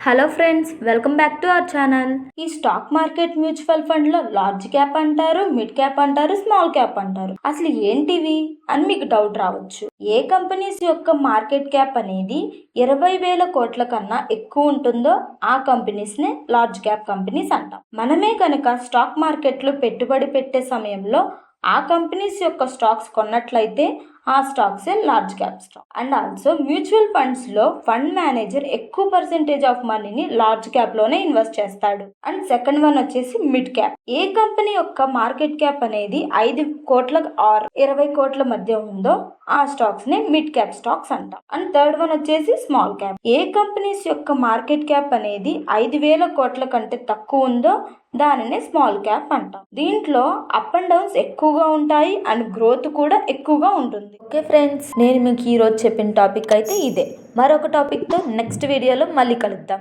Hello friends, welcome back to our channel. ఈ stock market mutual fund లో large cap అంటారు, mid cap అంటారు, small cap అంటారు. అసలు ఏంటివి అని మీకు డౌట్ రావచ్చు. ఏ కంపెనీస్ యొక్క మార్కెట్ క్యాప్ అనేది 20,000 కోట్ల కన్నా ఎక్కువ ఉంటుందో ఆ కంపెనీస్ నే లార్జ్ క్యాప్ కంపెనీస్ అంటాం. మనమే కనుక స్టాక్ మార్కెట్ లో పెట్టుబడి పెట్టే సమయంలో ఆ కంపెనీస్ యొక్క స్టాక్స్ కొన్నట్లయితే ఆ stocks large cap stock. And also mutual funds లో ఫండ్ మేనేజర్ ఎక్కువ పర్సెంటేజ్ ఆఫ్ మనీని లార్జ్ క్యాప్ లోనే ఇన్వెస్ట్ చేస్తాడు. అండ్ సెకండ్ వన్ వచ్చేసి మిడ్ క్యాప్. ఏ కంపెనీ యొక్క మార్కెట్ క్యాప్ అనేది 5 కోట్ల ఆర్ 20 కోట్ల మధ్య ఉందో ఆ స్టాక్స్ ని మిడ్ క్యాప్ స్టాక్స్ అంటాం. అండ్ థర్డ్ వన్ వచ్చేసి స్మాల్ క్యాప్. ఏ కంపెనీస్ యొక్క మార్కెట్ క్యాప్ అనేది 5,000 కోట్ల కంటే తక్కువ ఉందో దానినే స్మాల్ క్యాప్ అంటాం. దీంట్లో అప్ అండ్ డౌన్స్ ఎక్కువగా ఉంటాయి అండ్ గ్రోత్ కూడా ఎక్కువగా ఉంటుంది. ఓకే ఫ్రెండ్స్, నేను మీకు ఈ రోజు చెప్పిన టాపిక్ అయితే ఇదే. మరొక టాపిక్ తో నెక్స్ట్ వీడియోలో మళ్ళీ కలుద్దాం.